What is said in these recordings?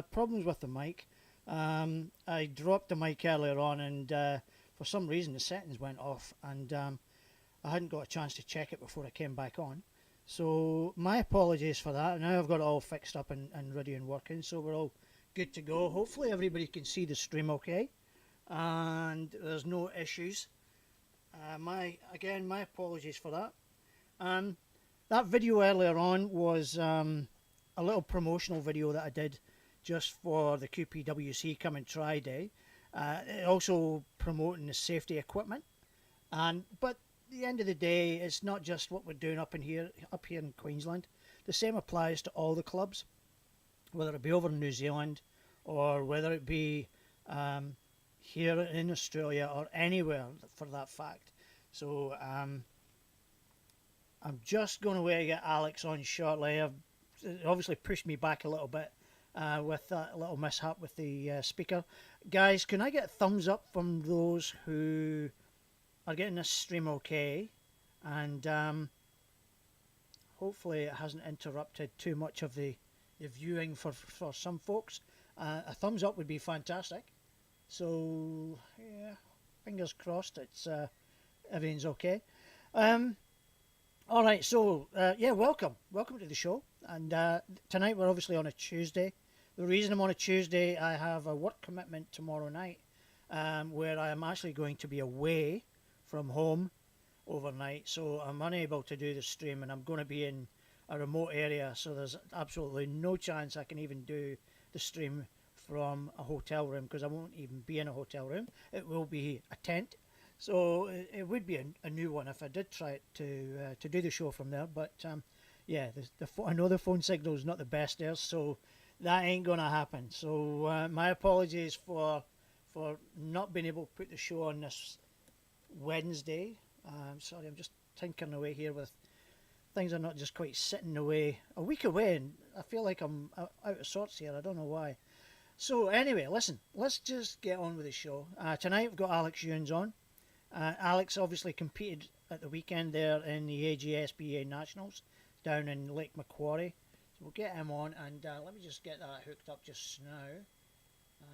Problems with the mic. I dropped the mic earlier on, and for some reason the settings went off, and I hadn't got a chance to check it before I came back on. So my apologies for that. Now I've got it all fixed up and ready and working, so we're all good to go. Hopefully everybody can see the stream okay, and there's no issues. My apologies for that. Um, that video earlier on was a little promotional video that I did just for the QPWC Come and Try Day. Also promoting the safety equipment. But at the end of the day, it's not just what we're doing up here in Queensland. The same applies to all the clubs, whether it be over in New Zealand or whether it be here in Australia or anywhere for that fact. So I'm just going to get Alex on shortly. I've obviously pushed me back a little bit with that little mishap with the speaker. Guys, can I get a thumbs up from those who are getting this stream okay? And hopefully it hasn't interrupted too much of the viewing for some folks. A thumbs up would be fantastic. So, yeah, fingers crossed it's everything's okay. All right, so yeah, welcome to the show. And tonight we're obviously on a Tuesday. The reason I'm on a Tuesday, I have a work commitment tomorrow night, where I am actually going to be away from home overnight, so I'm unable to do the stream, and I'm going to be in a remote area, so there's absolutely no chance I can even do the stream from a hotel room, because I won't even be in a hotel room. It will be a tent. So it would be a new one if I did try to do the show from there. But yeah, I know the phone signal is not the best there, so that ain't gonna happen. So my apologies for not being able to put the show on this Wednesday. Sorry, I'm just tinkering away here with things are not just quite sitting away a week away, and I feel like I'm out of sorts here. I don't know why. So anyway, listen, let's just get on with the show. Tonight we've got Alex Youings on. Alex obviously competed at the weekend there in the AJSBA Nationals down in Lake Macquarie. So we'll get him on, and let me just get that hooked up just now,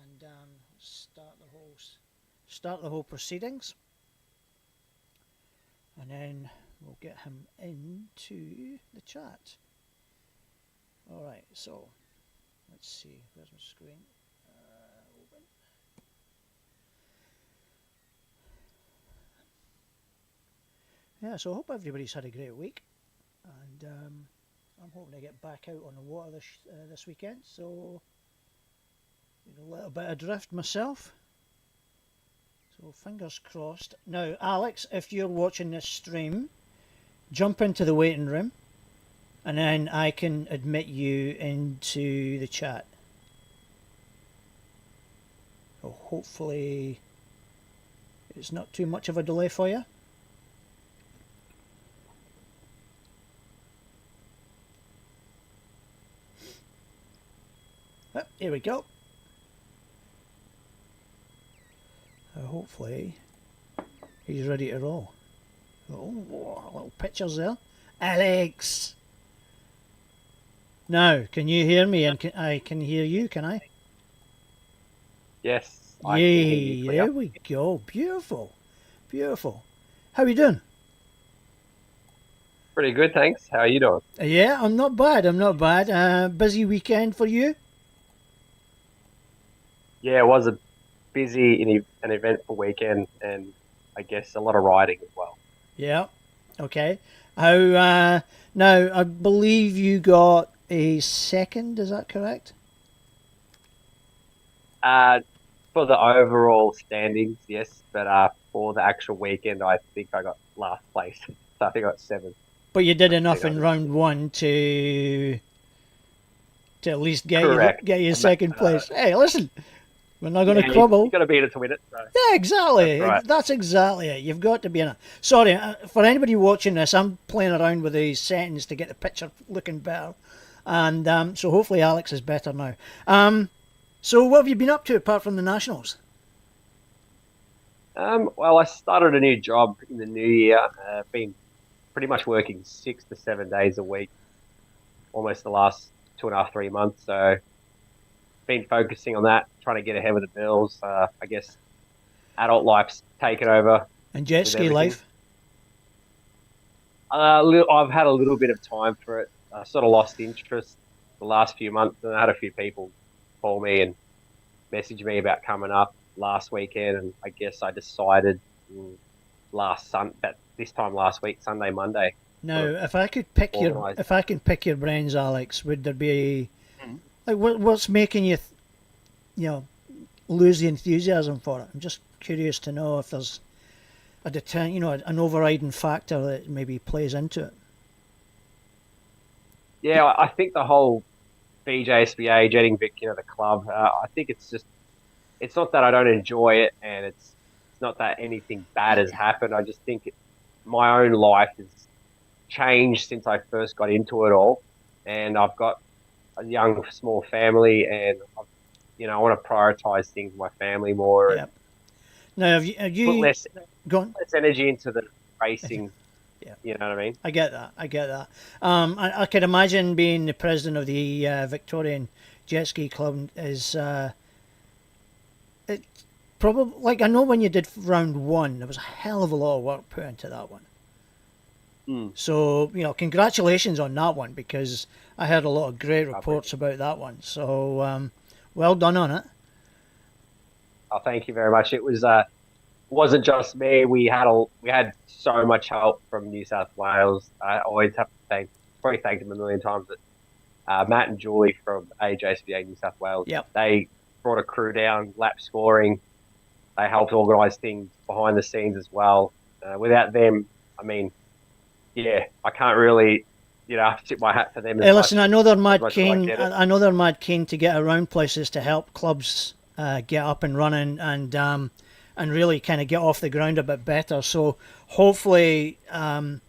and start the whole proceedings, and then we'll get him into the chat. All right, so let's see. Where's my screen? Open. Yeah, so I hope everybody's had a great week, and I'm hoping to get back out on the water this weekend, so a little bit adrift myself, so fingers crossed. Now Alex, if you're watching this stream, jump into the waiting room, and then I can admit you into the chat. So hopefully it's not too much of a delay for you. Oh, here we go. Hopefully he's ready to roll. Oh, little pictures there. Alex! Now, can you hear me? And I can hear you, can I? Yes. Yay, there we go. Beautiful. Beautiful. How are you doing? Pretty good, thanks. How are you doing? Yeah, I'm not bad. I'm not bad. Busy weekend for you? Yeah, it was a busy an eventful weekend, and I guess a lot of riding as well. Yeah. Okay. How? Now, I believe you got a second. Is that correct? For the overall standings, yes, but for the actual weekend, I think I got last place. So I think I got 7th. But you did enough in round one to at least get you second place. Hey, listen, we're not going to quibble. You've got to beat it to win it. So. Yeah, exactly. That's right. That's exactly it. You've got to be in it. Sorry, for anybody watching this, I'm playing around with these settings to get the picture looking better. And so hopefully Alex is better now. So what have you been up to apart from the Nationals? Well, I started a new job in the new year. Been pretty much working 6 to 7 days a week, almost the last 2.5, 3 months. So been focusing on that, trying to get ahead with the bills. I guess adult life's taken over And jet with ski everything. life? I've had a little bit of time for it. I sort of lost interest the last few months, and I had a few people call me and message me about coming up last weekend, and I guess I decided this time last week, Sunday, Monday, Now, sort of if I could pick your organised. if I can pick your brains, Alex, would there be like what's making you, you know, lose the enthusiasm for it? I'm just curious to know if there's an overriding factor that maybe plays into it. Yeah, I think the whole BJSBA jetting Vic, the club. I think it's not that I don't enjoy it, and it's not that anything bad has happened. I just think my own life has changed since I first got into it all, and I've got a young, small family, and I want to prioritize things with my family more and Yeah. Now, have put you less gone? less energy into the racing. Yeah, You know what I mean? I get that. I get that. I can imagine being the president of the Victorian Jetski Club is it probably like I know when you did round one, there was a hell of a lot of work put into that one. Mm. So congratulations on that one because I heard a lot of great Oh, reports about that one. So well done on it. thank you very much. It wasn't just me. We had so much help from New South Wales. I always have to probably thank them a million times. But Matt and Julie from AJSBA New South Wales, Yep. they brought a crew down, lap scoring. They helped organise things behind the scenes as well. Without them, I mean, yeah, I can't really, tip my hat for them as Hey, much listen, I know they're as mad much as I keen. get it. I know they're mad keen to get around places to help clubs get up and running and really kind of get off the ground a bit better. So hopefully, in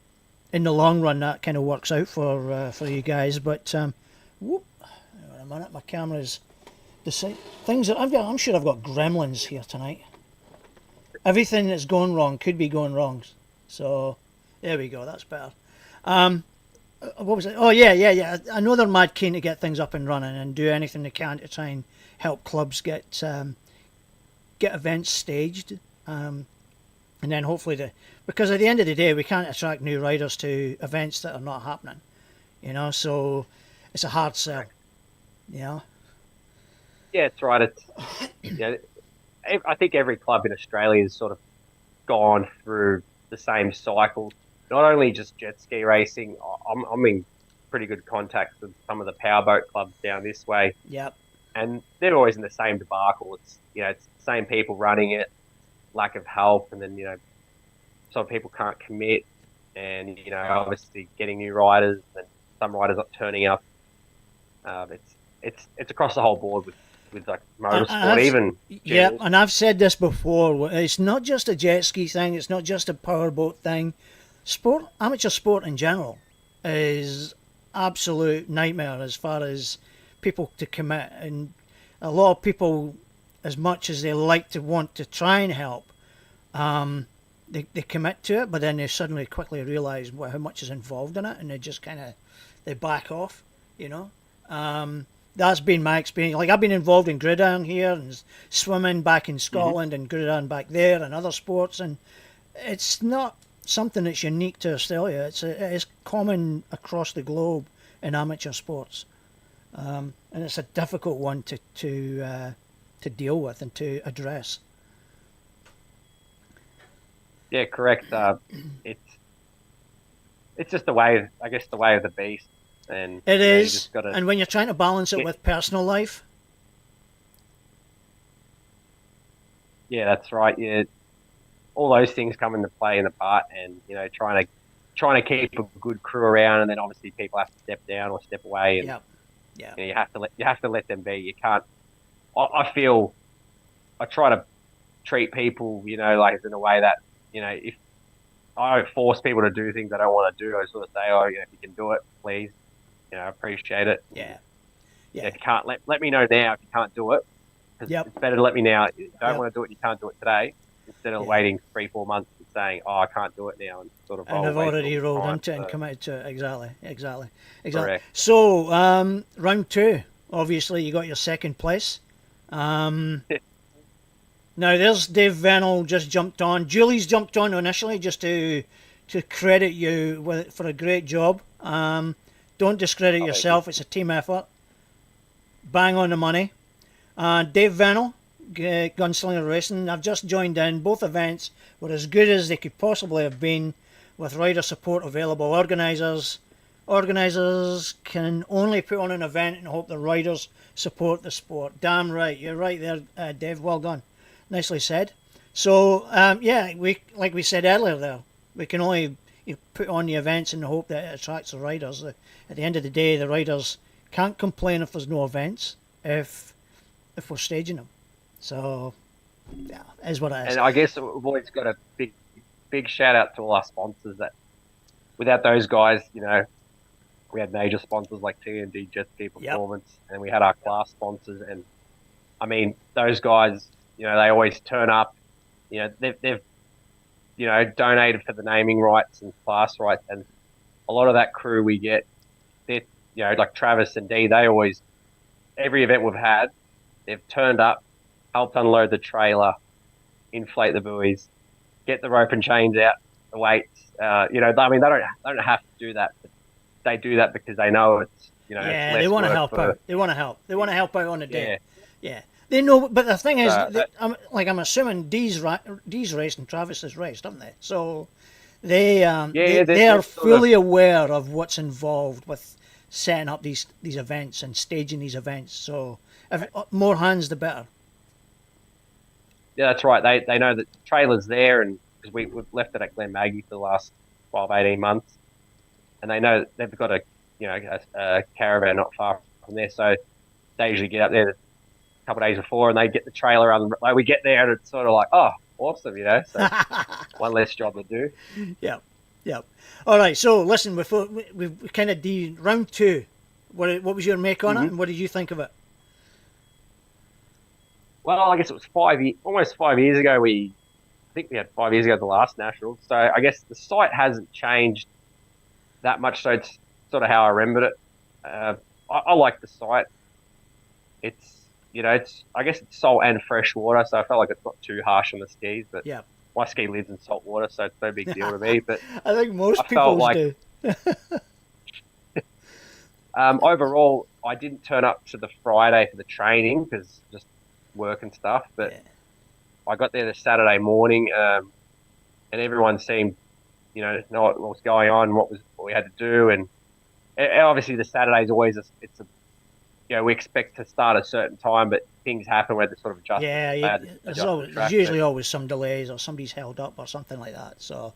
the long run, that kind of works out for you guys. But whoop, hang on a minute, my camera's things that I'm sure I've got gremlins here tonight. Everything that's going wrong could be going wrong. So there we go. That's better. What was it? Oh yeah. I know they're mad keen to get things up and running and do anything they can to try and help clubs get events staged, and then hopefully because at the end of the day we can't attract new riders to events that are not happening, so it's a hard sell, Yeah, it's right. I think every club in Australia has sort of gone through the same cycle. Not only just jet ski racing. I'm in pretty good contacts with some of the powerboat clubs down this way, Yep. and they're always in the same debacle. It's the same people running it, lack of help, and then some people can't commit, and obviously getting new riders, and some riders not turning up. It's across the whole board with like motorsport, even Yep, and I've said this before. It's not just a jet ski thing. It's not just a powerboat thing. Amateur sport in general, is absolute nightmare as far as people to commit, and a lot of people, as much as they like to want to try and help, they commit to it, but then they suddenly quickly realise how much is involved in it, and they just they back off. That's been my experience. Like I've been involved in gridiron here and swimming back in Scotland and gridiron back there and other sports, and it's not something that's unique to Australia. It's common across the globe in amateur sports, and it's a difficult one to deal with and to address. Yeah, correct. It's just the way, I guess, the way of the beast, and It you is, just got to. and when you're trying to balance it with personal life, Yeah, that's right. Yeah, all those things come into play in the part, and trying to keep a good crew around, and then obviously people have to step down or step away, and yeah, you have to let them be. You can't. I feel I try to treat people, like in a way that if I don't force people to do things they don't want to do, I sort of say, oh, if you can do it, please, appreciate it. yeah. If you can't, let me know now if you can't do it. Because it's better to let me now. If you don't want to do it, you can't do it today, instead of waiting 3-4 months and saying, oh, I can't do it now, and sort of And I've already rolled time. into it and committed to it. Exactly. Correct. So, round two. Obviously, you got your second place. Now, there's Dave Vennell just jumped on. Julie's jumped on initially just to credit you for a great job. Don't discredit yourself. It's a team effort. Bang on the money. Dave Vennell, Gunslinger Racing. I've just joined in. Both events were as good as they could possibly have been, with rider support available. Organisers can only put on an event and hope the riders support the sport. Damn right, you're right there, Dave. Well done, nicely said. So like we said earlier, there we can only put on the events in the hope that it attracts the riders. At the end of the day, the riders can't complain if there's no events if we're staging them. So yeah, is what it is. And I guess we've always got a big shout out to all our sponsors. That without those guys, we had major sponsors like TND, Jetski Performance, and we had our class sponsors. And I mean, those guys, they always turn up. They've donated for the naming rights and class rights, and a lot of that crew we get, they're, like Travis and Dee, they always, every event we've had, they've turned up, helped unload the trailer, inflate the buoys, get the rope and chains out, the weights. I mean, they don't have to do that, but they do that because they know it's, yeah, they want to help out. They want to help. They want to help out on the day. Yeah. They know, but the thing is, I'm assuming Dee's raced and Travis has raced, haven't they? So they are fully aware of what's involved with setting up these events and staging these events. So more hands, the better. Yeah, that's right. They know that the trailer's there, and because we've left it at Glen Maggie for the last 12, 18 months, and they know that they've got a caravan not far from there, so they usually get up there a couple of days before, and they get the trailer on. Like, we get there, and it's sort of like, oh, awesome, So one less job to do. Yep. All right. So listen, we've kind of round two. What was your make on it, and what did you think of it? Well, I guess it was almost 5 years ago. I think we had 5 years ago at the last Nationals. So I guess the site hasn't changed that much. So it's sort of how I remembered it. I like the site. It's I guess it's salt and fresh water, so I felt like it's not too harsh on the skis. But my ski lives in salt water, so it's no big deal to me. But I think most people do. Overall, I didn't turn up to the Friday for the training because just work and stuff. But I got there the Saturday morning, and everyone seemed, know what was going on, what we had to do, and obviously the Saturday's always we expect to start a certain time, but things happen where they sort of adjust. There's usually always some delays or somebody's held up or something like that. So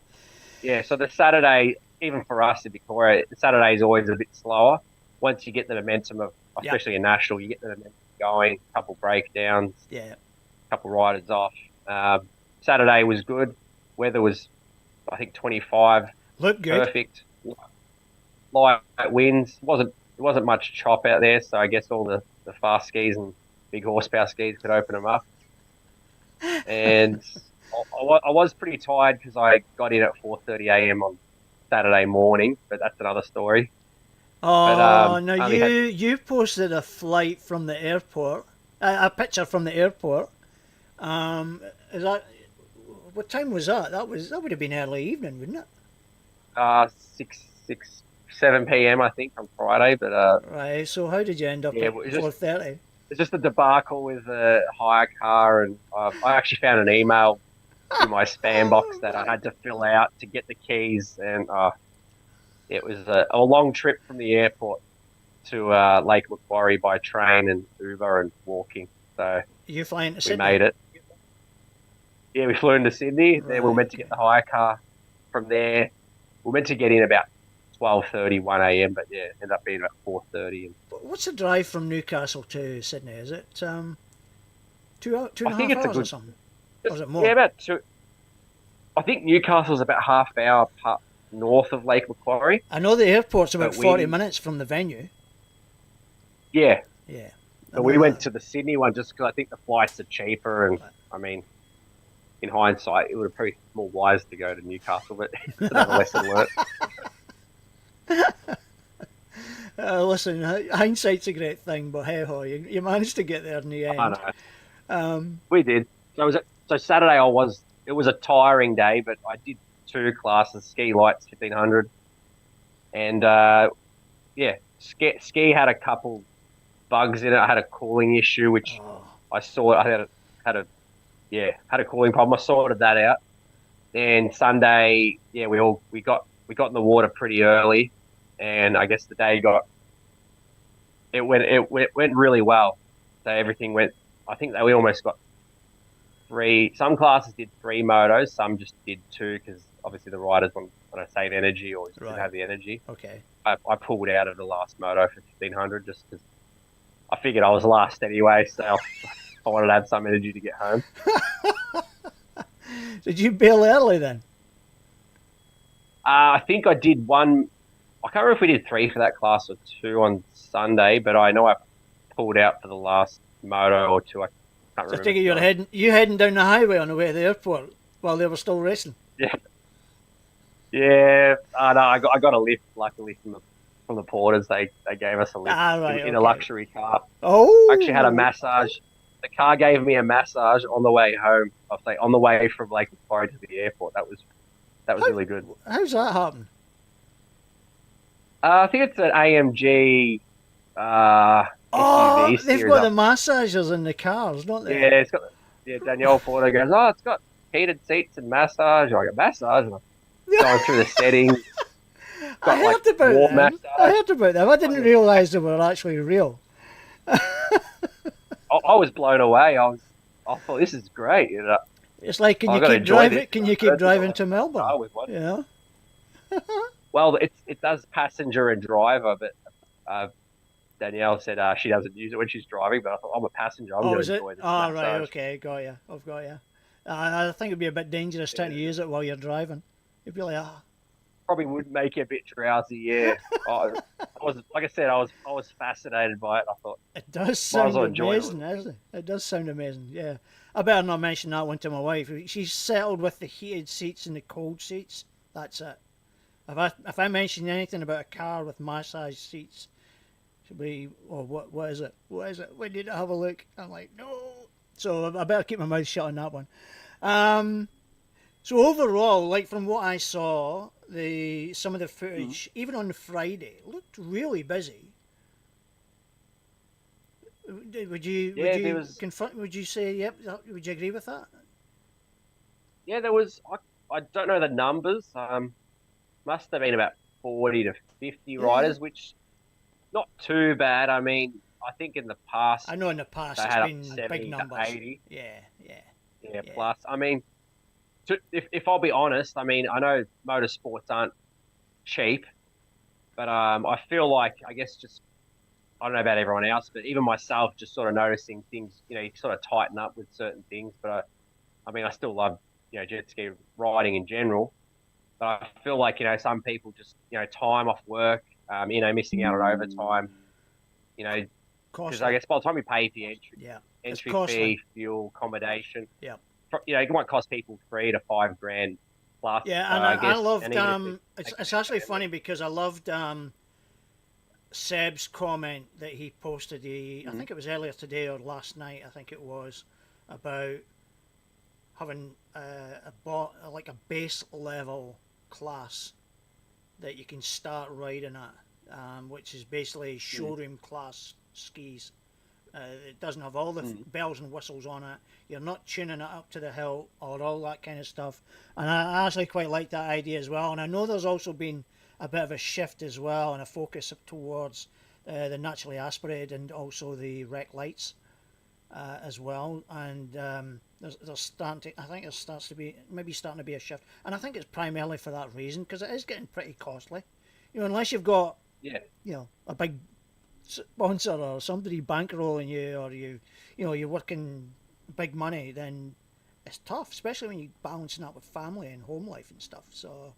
so the Saturday, even for us in Victoria, the Saturday is always a bit slower. Once you get the momentum of, especially a national, you get the momentum going, a couple breakdowns, a couple riders off. Saturday was good. Weather was, I think, 25. Looked good. Perfect. Light winds. It wasn't much chop out there, so I guess all the fast skis and big horsepower skis could open them up. And I was pretty tired because I got in at 4:30 a.m. on Saturday morning, but that's another story. Oh, no, you posted a flight from the airport, a picture from the airport. Is that, what time was that? That would have been early evening, wouldn't it? 7 p.m. I think on Friday, but right. So how did you end up at 4:30? It's just a debacle with a hire car, and I actually found an email in my spam box that I had to fill out to get the keys, and it was a long trip from the airport to Lake Macquarie by train and Uber and walking. So you flying to Sydney? We made it. Yeah, we flew into Sydney. Right. Then we were meant to get the hire car from there. We were meant to get in about 12:30, 1 a.m. But ended up being about 4:30. What's the drive from Newcastle to Sydney? Is it 2 and a half hours or something? Or is it more? Yeah, about 2. I think Newcastle's about half hour north of Lake Macquarie. I know the airport's about 40 minutes from the venue. Yeah. Yeah. But we went to the Sydney one just because I think the flights are cheaper, and I mean, in hindsight, it would have probably been more wise to go to Newcastle, but it's another lesson learned. Listen, hindsight's a great thing, but hey ho, you managed to get there in the I end. know Um, we did. So Saturday it was a tiring day, but I did two classes: ski lights 1500, and yeah, ski had a couple bugs in it. I had a cooling issue, which oh, I saw. Had a had a cooling problem. I sorted that out. And Sunday, yeah, we got in the water pretty early, and I guess the day went really well. So everything went. I think that we almost got three. Some classes did three motos, some just did two because obviously the riders want to save energy or just didn't right. have the energy. Okay. I pulled out of the last moto for 1500 just because I figured I was last anyway, so I wanted to have some energy to get home. Did you bail early then? I think I did one. I can't remember if we did three for that class or two on Sunday, but I know I pulled out for the last moto or two. I can't So I remember take to it be honest. you heading down the highway on the way to the airport while they were still racing. Yeah, yeah. No, I got a lift luckily from the porters. They gave us a lift Ah, right. in a Okay. luxury car. I actually had a Oh, massage. The car gave me a massage on the way home. I'll say on the way from Lake Victoria to the airport. That was how, really good. how's that happen? I think it's an AMG Oh, SUV they've series got the up. massagers in the cars, don't Yeah, they? it's got Danielle Porter goes, oh, it's got heated seats and massage. I go massage, and I'm going through the settings. It's I got like heard about warm them. I massage. heard about them. I I didn't go, realise they were actually real. I was blown away. I thought this is great. It's like, can you I've got to keep enjoy this. driving? Can I you keep don't think I'll driving ever to get in a car Melbourne? with one. You know. Well, it does passenger and driver, but uh, Danielle said she doesn't use it when she's driving. But I thought I'm a passenger. I'm Oh, going is to it? enjoy this Oh, right. massage. Okay, got you. I've got you. I think it'd be a bit dangerous trying to Yeah, use it while you're driving. You'd be like, ah, probably would make you a bit drowsy. Yeah, I was like I said, I was fascinated by it. I thought it does might as sound well enjoy it a amazing, little doesn't it? It does sound amazing. Yeah, I better not mention that one to my wife. She's settled with the heated seats and the cold seats. That's it. If I mention anything about a car with massage seats, she'll be, oh, what is it? What is it? We need to have a look. I'm like, no. So I better keep my mouth shut on that one. Um, so overall, like from what I saw, the some of the bit. footage, even on Friday, looked really busy. Would Yeah, there you was confront? Would you say yep? Would you agree with that? yeah there was I don't know the numbers. Must have been about 40 to 50 Yeah, riders, which not too bad. I mean, I think in the past I know in the they past it's had up to been big 70 to numbers. 80. Yeah, yeah, Yeah, yeah. plus. I mean, if I'll be honest, I mean, I know motorsports aren't cheap, but I feel like I guess just I don't know about everyone else, but even myself, just sort of noticing things. You sort of tighten up with certain things. But I mean, I still love jet ski riding in general. But I feel like some people just time off work, missing out on overtime. You know, because I Costly. guess by the time you pay for your Yeah, it's entry costly. fee, fuel, accommodation, Yeah. it might cost people 3 to 5 grand plus. Yeah, So and I I guess, and loved. even if they It's can actually extend funny it. because I loved Seb's comment that he posted. I Mm-hmm. think it was earlier today or last night. I think it was about having like a base level class that you can start riding at, which is basically showroom class skis. It doesn't have all the Mm-hmm. bells and whistles on it. You're not tuning it up to the hill or all that kind of stuff. And I actually quite like that idea as well. And I know there's also been a bit of a shift as well and a focus towards the naturally aspirated and also the rec lights as well. And there's starting to, I think there starts to be maybe starting to be a shift. And I think it's primarily for that reason because it is getting pretty costly. Unless you've got Yeah. a big sponsor or somebody bankrolling you or you're working big money, then it's tough, especially when you're balancing that with family and home life and stuff. So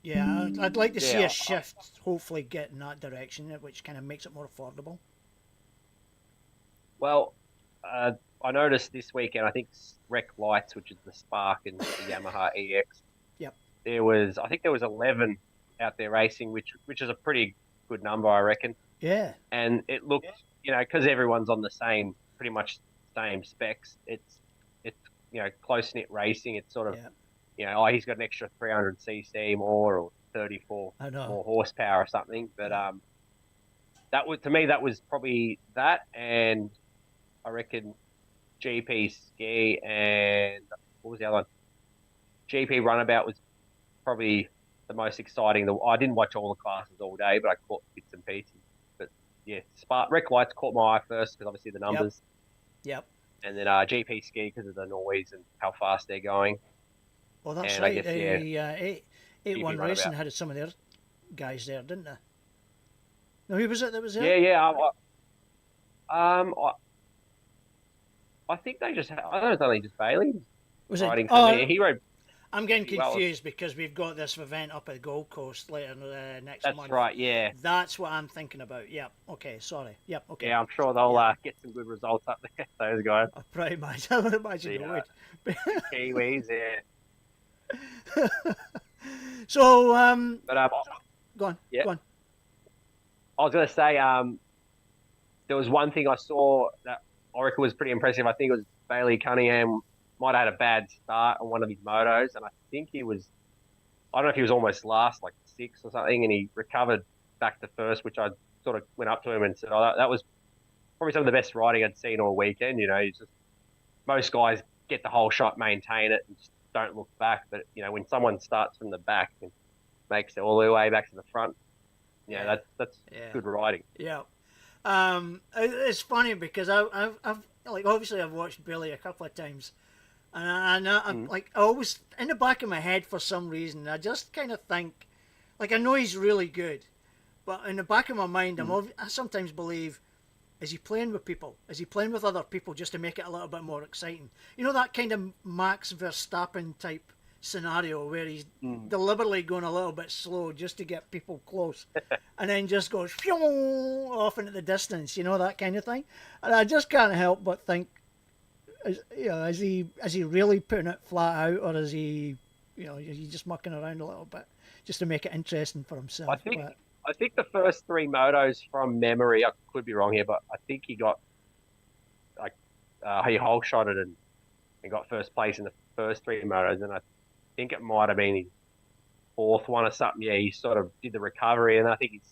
yeah, I'd like to see a Yeah. shift, hopefully get in that direction, which kind of makes it more affordable. Well, uh, I noticed this weekend, I think Rec Lights, which is the Spark and the Yamaha EX, Yep. I think there was 11 out there racing, which is a pretty good number, I reckon. Yeah. And it looked, because everyone's on the same, pretty much same specs. It's close knit racing. It's sort of, Yeah. he's got an extra 300 cc more or 34 I know. more horsepower or something. But that was, to me, that was probably that, and I reckon GP ski and what was the other one? GP runabout was probably the most exciting. I didn't watch all the classes all day, but I caught bits and pieces. But yeah, Rec Lights caught my eye first because obviously the numbers. Yep. And then GP ski because of the noise and how fast they're going. Well, that's And right. I guess, 8-1 GP Racing runabout. had some of their guys there, didn't they? No, who was it that was there? Yeah. I think they just. I don't know if only just Bailey Was it? riding for Oh, me. He rode. I'm getting Well, confused because we've got this event up at the Gold Coast later next that's month. right. Yeah. That's what I'm thinking about. Yep. Okay. Sorry. Yep. Okay. Yeah, I'm sure they'll get some good results up there. Those guys. I pretty much. I would imagine they would. Kiwis, yeah. So, But go on. yeah. Go on. I was gonna say, there was one thing I saw that I reckon was pretty impressive. I think it was Bailey Cunningham might have had a bad start on one of his motos, and I think I don't know if he was almost last, like 6th or something, and he recovered back to first, which I sort of went up to him and said, "Oh, that was probably some of the best riding I'd seen all weekend." It's just most guys get the whole shot, maintain it, and just don't look back. But when someone starts from the back and makes it all the way back to the front, that's good riding. Yeah. It's funny because I've like obviously I've watched Billy a couple of times, and I'm like I always in the back of my head for some reason I just kind of think, like I know he's really good, but in the back of my mind I sometimes believe, is he playing with people? Is he playing with other people just to make it a little bit more exciting? That kind of Max Verstappen type scenario where he's deliberately going a little bit slow just to get people close and then just goes off into the distance, that kind of thing. And I just can't help but think, is he really putting it flat out, or is he just mucking around a little bit just to make it interesting for himself? I think the first 3 motos from memory, I could be wrong here, but I think he got he whole shotted and got first place in the first 3 motos, and I think it might have been his 4th one or something. Yeah, he sort of did the recovery, and I think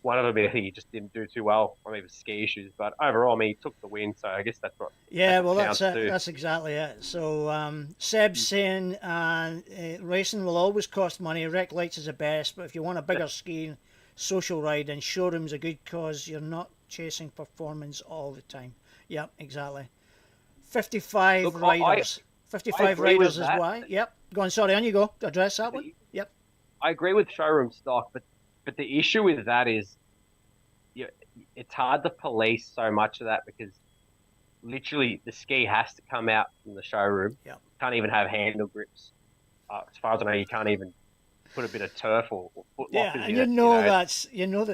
one of them, I think he just didn't do too well. I mean, it was ski issues, but overall, he took the win, so I guess that's what. Yeah, well, that's it. That's exactly it. So Seb's saying racing will always cost money. Rec Lights is the best, but if you want a bigger ski social ride, then showroom's a good cause. You're not chasing performance all the time. Yep, exactly. 55 riders. 55 riders is why. Yep. Go on, sorry, on you go. Address that one. Yep. I agree with showroom stock, but the issue with that is it's hard to police so much of that because literally the ski has to come out from the showroom. Yep. Can't even have handle grips. As far as I know, you can't even put a bit of turf or foot lockers and in that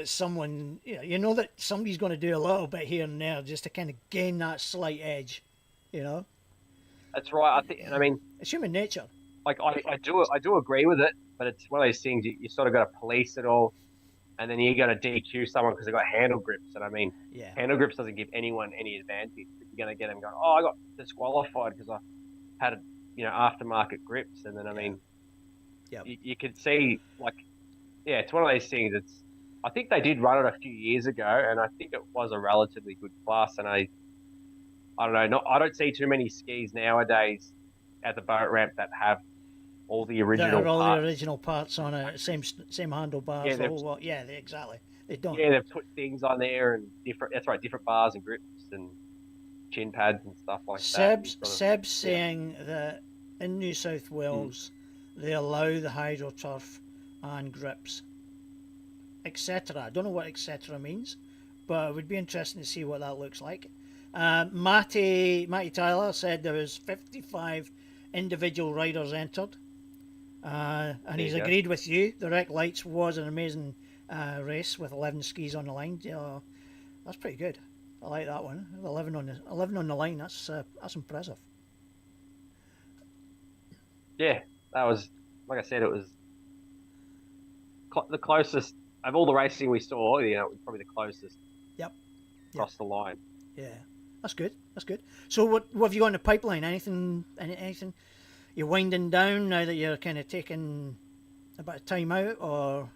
someone, that somebody's going to do a little bit here and there just to kind of gain that slight edge, That's right. I mean, it's human nature. Like I do agree with it, but it's one of those things you sort of got to police it all, and then you got to DQ someone because they got handle grips. And I mean, handle grips doesn't give anyone any advantage. You're going to get them going, oh, I got disqualified because I had aftermarket grips, and then I mean, you could see it's one of those things. I think they did run it a few years ago, and I think it was a relatively good class. And I don't know, I don't see too many skis nowadays at the boat ramp that have all the original the original parts on it, same handlebars, exactly. They don't. Yeah, they've put things on there and different bars and grips and chin pads and stuff like that. Seb's saying that in New South Wales they allow the hydroturf and grips, etc. I don't know what etc. means, but it would be interesting to see what that looks like. Matty Tyler said there was 55 individual riders entered, and he's agreed with you. The Rec Lights was an amazing race with 11 skis on the line. That's pretty good. I like that one. 11 on the line. That's impressive. Yeah, that was, like I said, it was the closest of all the racing we saw. You know, it was probably the closest Yep. Yep. across the line. Yeah. That's good. That's good. So what have you got in the pipeline? Anything? You're winding down now that you're kind of taking a bit of time out, or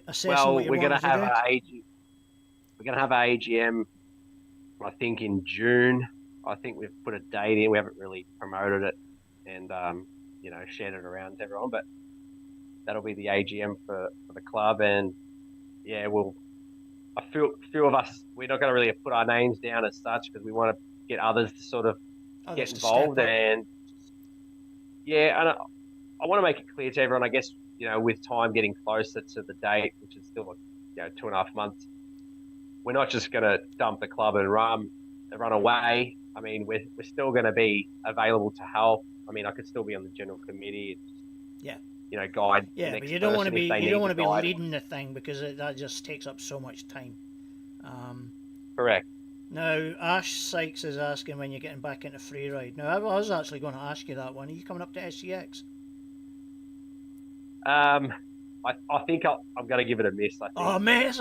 assessing what Well, you wanted to do? we're gonna have our AGM. I think in June. I think we've put a date in. We haven't really promoted it and you know, shared it around to everyone, but that'll be the AGM for the club. And yeah, we'll a few of us, we're not going to really put our names down as such because we want to get others to sort of get Others to step involved. up. And yeah, and I want to make it clear to everyone, I guess, you know, with time getting closer to the date, which is still, you know, 2.5 months, we're not just going to dump the club and run away. I mean, we're still going to be available to help. I mean, I could still be on the general committee, Yeah. you know, guide the Yeah, next but you don't want to person if be they you don't need want the to be guide. leading the thing because that just takes up so much time. Correct. Now, Ash Sykes is asking when you're getting back into free ride. Now, I was actually going to ask you that one. Are you coming up to SCX? I think I'm going to give it a miss. I think. Oh, mate,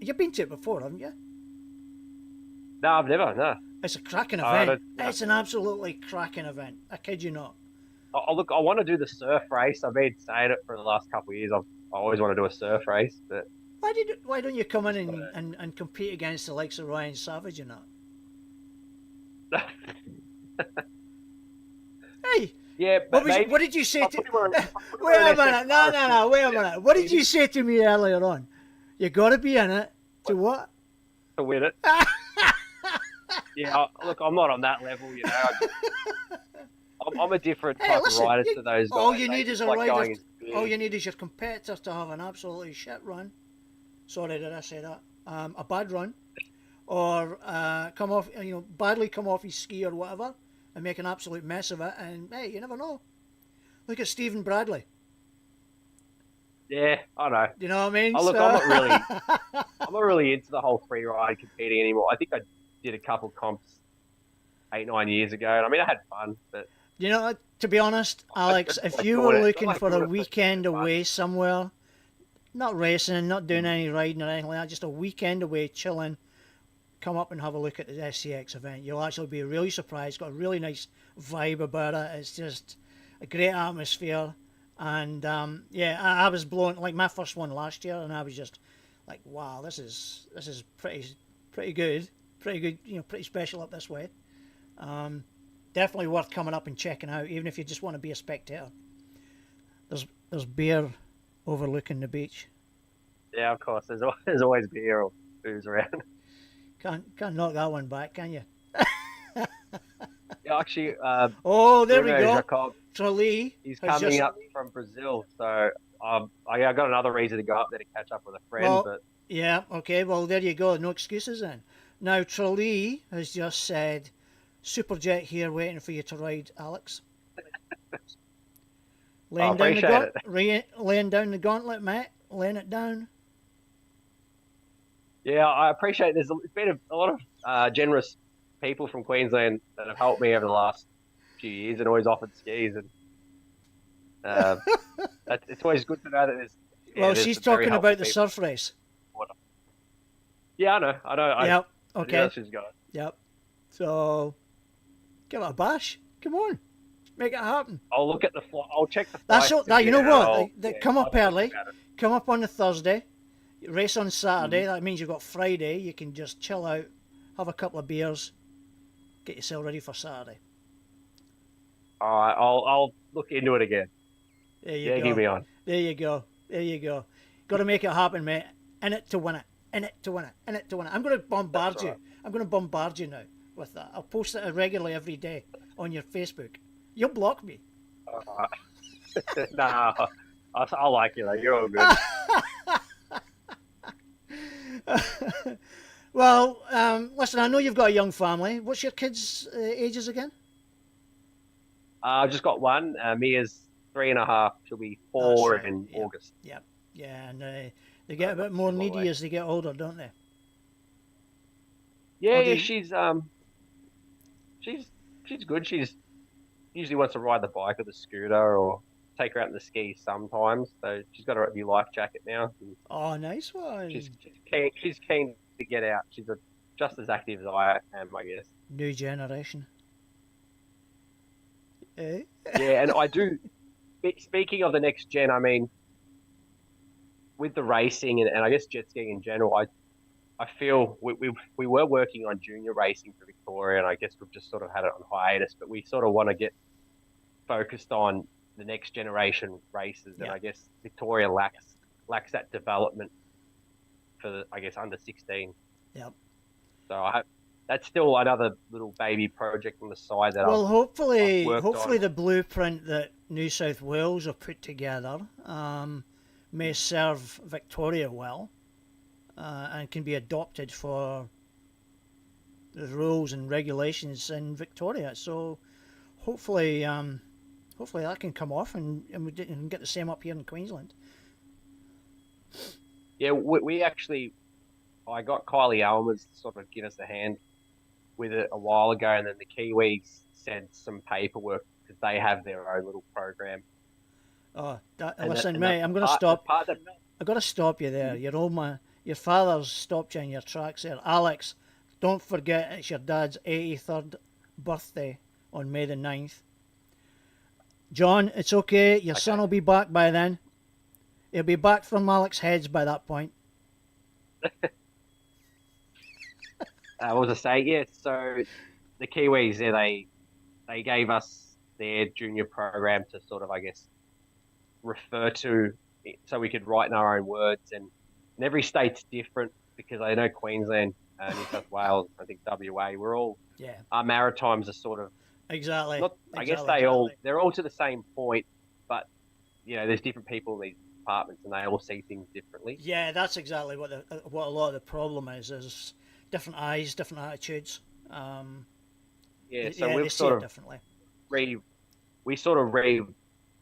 you've been to it before, haven't you? No, I've never. No. It's a cracking I event. don't. It's an absolutely cracking event. I kid you not. Look, I want to do the surf race. I've been saying it for the last couple of years. I always want to do a surf race, but Why don't you come in and compete against the likes of Ryan Savage and that? Hey, yeah, but maybe what did you say to? wait Wait a minute, no, wait a minute. What did you say to me earlier on? You got to be in it to what? to win it. Yeah, look, I'm not on that level, you know. I'm a different type of rider to those guys. All you need is a like rider. All you need is your competitor to have an absolutely shit run. Sorry, did I say that? A bad run, or badly come off his ski or whatever, and make an absolute mess of it. And hey, you never know. Look at Stephen Bradley. Yeah, I know. Do you know what I mean? Oh, look, I'm not really into the whole free ride competing anymore. I think I did a couple comps 8-9 years ago, and I mean, I had fun, but. You know, to be honest, Alex, if you were looking for a weekend away somewhere, not racing, not doing any riding or anything like that, just a weekend away, chilling, come up and have a look at the SCX event. You'll actually be really surprised. Got a really nice vibe about it. It's just a great atmosphere. And yeah, I was blown, like my first one last year, and I was just like, wow, this is pretty good, you know, pretty special up this way. Definitely worth coming up and checking out, even if you just want to be a spectator. There's beer overlooking the beach. Yeah, of course. There's always beer or booze around. Can't knock that one back, can you? Yeah, actually. Oh, there we Bruno go. Jacob, Trulli. he's coming up from Brazil, so I got another reason to go up there to catch up with a friend. Well, but yeah, okay. Well, there you go. No excuses then. Now, Trulli has just said, Superjet here waiting for you to ride, Alex. Laying down the gauntlet, mate. Laying it down. Yeah, I appreciate. There's been a lot of generous people from Queensland that have helped me over the last few years and always offered skis, and it's always good to know that there's. Well, she's talking about the surf race. Yeah, I know. Yep. Okay. She's got it. Yep. So, give it a bash. Come on, make it happen. I'll look at the flight. I'll check the flight. That's all. Now you know what? They come up early. Come up on the Thursday. Race on Saturday. Mm-hmm. That means you've got Friday. You can just chill out, have a couple of beers, get yourself ready for Saturday. All right, I'll look into it again. There you go. Give me on. There you go. Got to make it happen, mate. In it to win it. In it to win it. In it to win it. I'm going to bombard you. I'm going to bombard you now with that. I'll post it regularly every day on your Facebook. You'll block me. Nah, I like you though. You're all good. Well, listen, I know you've got a young family. What's your kids' ages again? I've just got one. Mia's 3.5. She'll be 4 in August. Yep. Yeah, and they get a bit more needy as they get older, don't they? Yeah, she's good. She's usually wants to ride the bike or the scooter, or take her out in the skis sometimes. So she's got her new life jacket now. And Oh, nice she's one. keen. She's keen to get out. Just as active as I am, I guess. New generation. Eh? Yeah, and I do. Speaking of the next gen, I mean, with the racing and I guess jet skiing in general, I feel we were working on junior racing for Victoria, and I guess we've just sort of had it on hiatus. But we sort of want to get focused on the next generation races, and Yeah. I guess Victoria lacks that development for I guess under 16. Yep. So I hope that's still another little baby project on the side that Well, I've hopefully, worked hopefully on. the blueprint that New South Wales have put together may serve Victoria well and can be adopted for the rules and regulations in Victoria. So hopefully, hopefully that can come off and we can get the same up here in Queensland. Yeah, we actually I got Kylie Almers to sort of give us a hand with it a while ago, and then the Kiwis sent some paperwork because they have their own little program. Oh, And listen, the mate, I'm going to part, the stop. part that I've got to stop you there. Your old man, your father's stopped you in your tracks there. Alex, don't forget it's your dad's 83rd birthday on May the 9th. John, it's okay. Your son will be back by then. He'll be back from Alex Heads by that point. what was I say? Yeah, so the Kiwis there, they gave us their junior program to sort of, I guess, refer to, so we could write in our own words. And every state's different because I know Queensland, New South Wales, I think WA, Yeah, our Maritimes are sort of exactly. not. I guess Exactly. they're all to the same point, but there's different people in these departments and they all see things differently. Yeah, that's exactly what what a lot of the problem is different eyes, different attitudes. Yeah, so Yeah, they we've see sort it of differently. re we sort of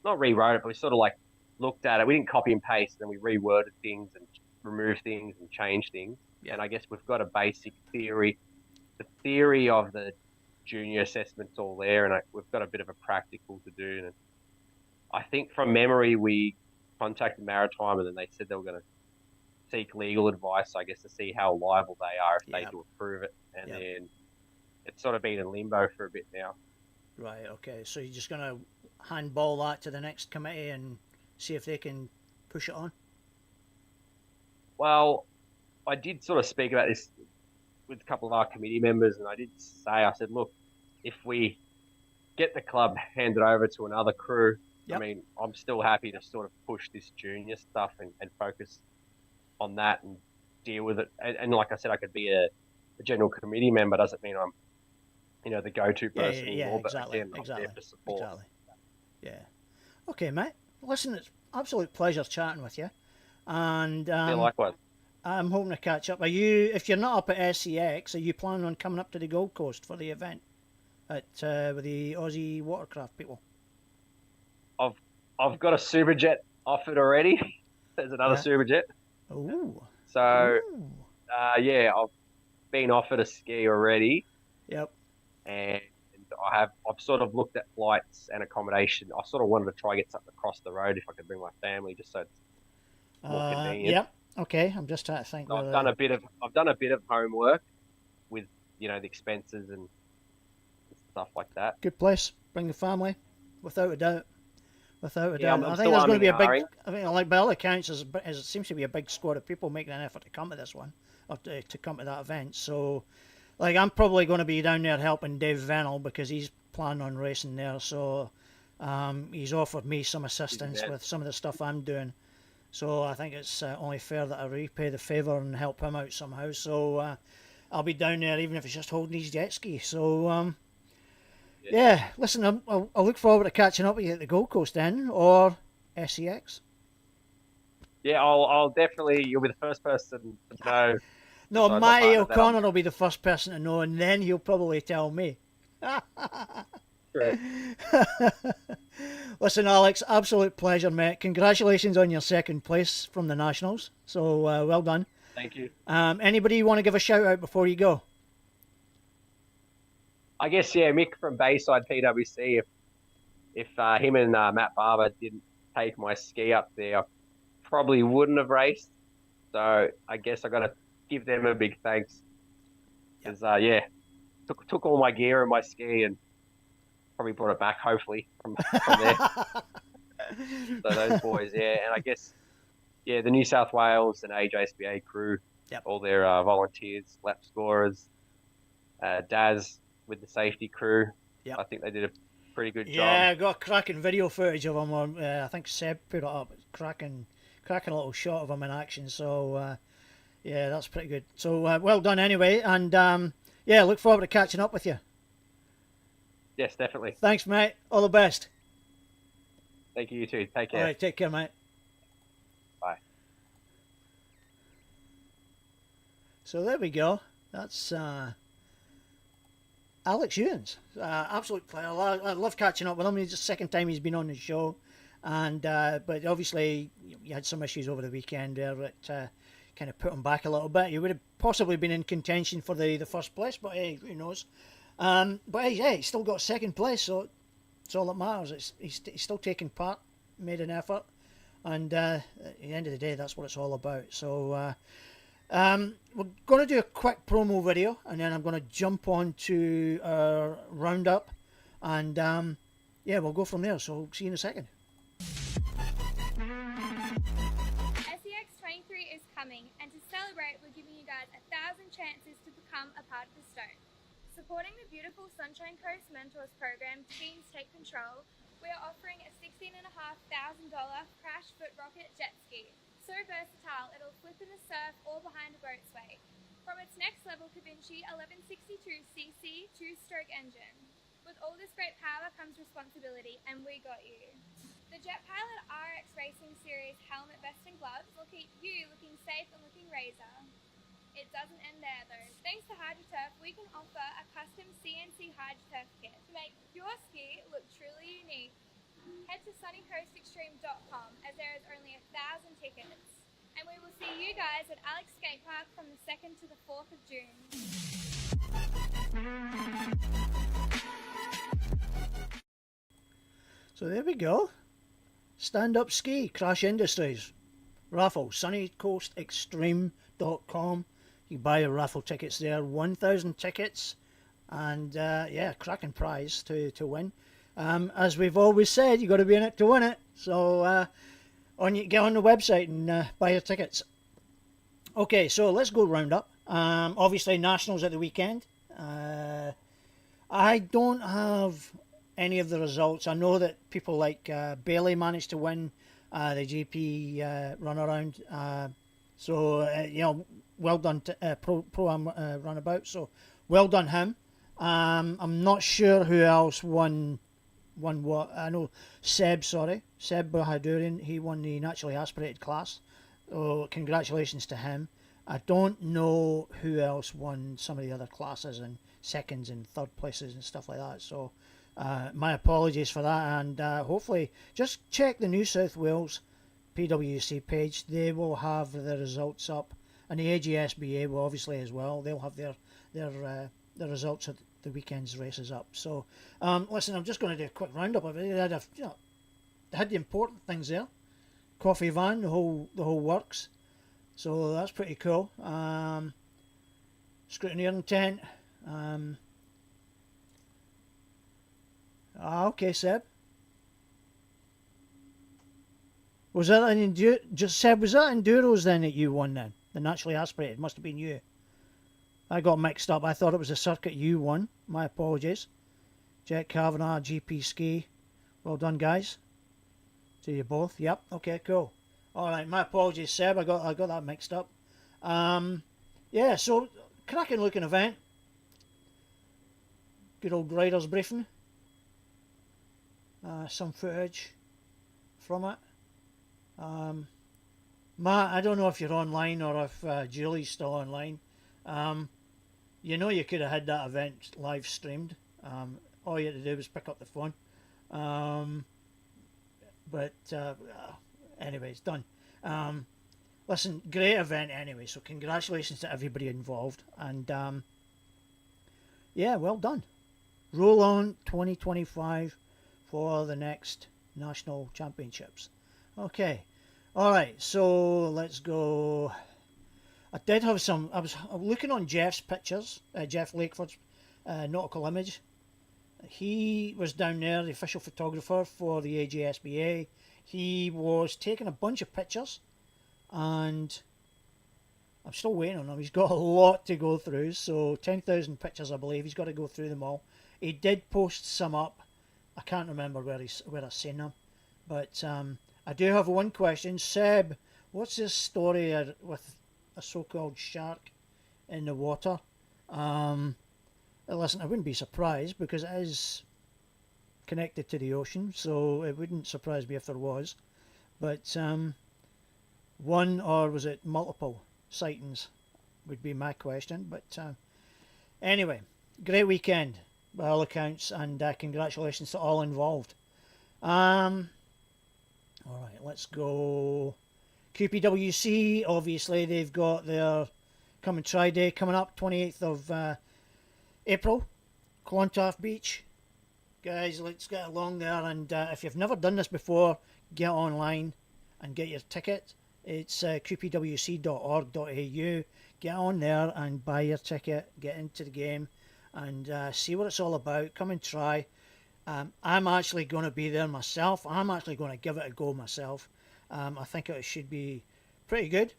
not rewrote it, but we sort of like looked at it. We didn't copy and paste, and we reworded things and removed things and changed things. Yeah. And I guess we've got a basic theory. The theory of the junior assessment's all there, and we've got a bit of a practical to do. And I think from memory, we contacted Maritime, and then they said they were going to seek legal advice, I guess, to see how liable they are if they do approve it. And then it's sort of been in limbo for a bit now. Right, okay. So you're just going to handball that to the next committee and see if they can push it on? Well, I did sort of speak about this with a couple of our committee members, and I said, look, if we get the club handed over to another crew, I mean, I'm still happy to sort of push this junior stuff and focus on that and deal with it. And like I said, I could be a general committee member. Doesn't mean I'm, the go-to person anymore. Exactly, but again, I'm there for support. Exactly. Yeah. Okay, mate. Listen, it's an absolute pleasure chatting with you. And yeah, likewise. I'm hoping to catch up. If you're not up at SCX, are you planning on coming up to the Gold Coast for the event with the Aussie watercraft people? I've got a super jet offered already. There's another super jet. Ooh. So, I've been offered a ski already. Yep. And I've sort of looked at flights and accommodation. I sort of wanted to try get something across the road if I could bring my family, just so it's more convenient. Yep. Okay. I'm just trying to think. So I've done a bit of homework with the expenses and stuff like that. Good place. Bring the family, without a doubt. Without a doubt. I think there's going to be a big. I think, like by all accounts, it seems to be a big squad of people making an effort to come to this one, or to come to that event. So, like, I'm probably going to be down there helping Dave Vennell because he's planning on racing there. So, he's offered me some assistance with some of the stuff I'm doing. So I think it's only fair that I repay the favour and help him out somehow. So I'll be down there even if it's just holding his jet ski. So listen, I'll look forward to catching up with you at the Gold Coast then, or SCX. Yeah, I'll definitely. You'll be the first person to know. No, Matty O'Connor will be the first person to know, and then he'll probably tell me. Listen, Alex, absolute pleasure, mate. Congratulations on your second place from the Nationals. So well done. Thank you. Anybody you want to give a shout out before you go? I guess Mick from Bayside PWC. if him and Matt Barber didn't take my ski up there, I probably wouldn't have raced. So I guess I got to give them a big thanks Yep. because yeah, took all my gear and my ski and probably brought it back hopefully from there. So those boys, yeah, and I guess yeah, the New South Wales and AJSBA crew, Yep. all their volunteers, lap scorers, Daz with the safety crew. Yep. I think they did a pretty good job. Yeah, I got cracking video footage of him on. I think Seb put it up. Cracking little shot of him in action. So yeah, that's pretty good. So well done anyway, and yeah, look forward to catching up with you. Yes, definitely. Thanks, mate. All the best. Thank you, you too. Take care. All right, take care, mate. Bye. So there we go. That's Alex Youings, absolute player. I love catching up with him. It's the second time he's been on the show, and but obviously you had some issues over the weekend there that kind of put him back a little bit. You would have possibly been in contention for the first place, but hey, who knows? But hey, he's still got second place, so it's all that matters. He's still taking part, made an effort, and at the end of the day, that's what it's all about. So. We're going to do a quick promo video, and then I'm going to jump on to our roundup, and yeah, we'll go from there. So see you in a second. SEX23 is coming, and to celebrate, we're giving you guys 1,000 chances to become a part of the Stone. Supporting the beautiful Sunshine Coast Mentors program, Teams Take Control, we are offering a $16,500 crash foot rocket jet ski. So versatile, it'll flip in the surf or behind a boat sway. From its next level Kavinci 1162cc 2-stroke engine. With all this great power comes responsibility, and we got you. The Jet Pilot RX Racing Series helmet, vest and gloves will keep you looking safe and looking razor. It doesn't end there though. Thanks to HydroTurf, we can offer a custom CNC HydroTurf kit to make your ski look truly unique. Head to sunnycoastextreme.com as there is only 1,000 tickets. And we will see you guys at Alex Skate Park from the 2nd to the 4th of June. So there we go. Stand Up Ski, Crash Industries. Raffle, sunnycoastextreme.com. You buy your raffle tickets there, 1,000 tickets. And yeah, cracking prize to win. As we've always said, you got to be in it to win it. So get on the website and buy your tickets. Okay, so let's go round up. Obviously, Nationals at the weekend. I don't have any of the results. I know that people like Bailey managed to win the GP runaround. So you know, well done to Pro-Am runabout. So well done him. I'm not sure who else won what. I know Seb Bahadurian, he won the naturally aspirated class. So congratulations to him. I don't know who else won some of the other classes and seconds and third places and stuff like that. So my apologies for that, and hopefully just check the New South Wales PWC page. They will have the results up, and the AJSBA will obviously as well. They'll have their results of the weekend's races up. So listen, I'm just going to do a quick roundup of it. They had the important things there. Coffee van, the whole works. So that's pretty cool. Scrutineering tent. Okay, Seb. Was that an Seb? Was that enduros then that you won then? The naturally aspirated must have been you. I got mixed up. I thought it was a circuit you won. My apologies. Jet Kavanagh, GP Ski. Well done, guys. To you both. Yep. Okay, cool. All right. My apologies, Seb. I got that mixed up. Yeah. So cracking looking event. Good old riders briefing. Some footage from it. Matt, I don't know if you're online or if Julie's still online. You know, you could have had that event live streamed. All you had to do was pick up the phone. But anyway, it's done. Listen, great event anyway. So congratulations to everybody involved. And yeah, well done. Roll on 2025 for the next national championships. Okay, all right. So let's go. I did have some. I was looking on Jeff's pictures, Jeff Lakeford's nautical image. He was down there, the official photographer for the AJSBA. He was taking a bunch of pictures, and I'm still waiting on him. He's got a lot to go through, so 10,000 pictures, I believe. He's got to go through them all. He did post some up. I can't remember where I've seen them, but I do have one question. Seb, what's this story with a so-called shark in the water? Listen, I wouldn't be surprised because it is connected to the ocean, so it wouldn't surprise me if there was. But one, or was it multiple sightings, would be my question. But anyway, great weekend by all accounts, and congratulations to all involved. All right, let's go. QPWC, obviously, they've got their Come and Try Day coming up, 28th of April, Clontarf Beach. Guys, let's get along there, and if you've never done this before, get online and get your ticket. It's qpwc.org.au. Get on there and buy your ticket, get into the game, and see what it's all about. Come and try. I'm actually going to be there myself. I'm actually going to give it a go myself. I think it should be pretty good.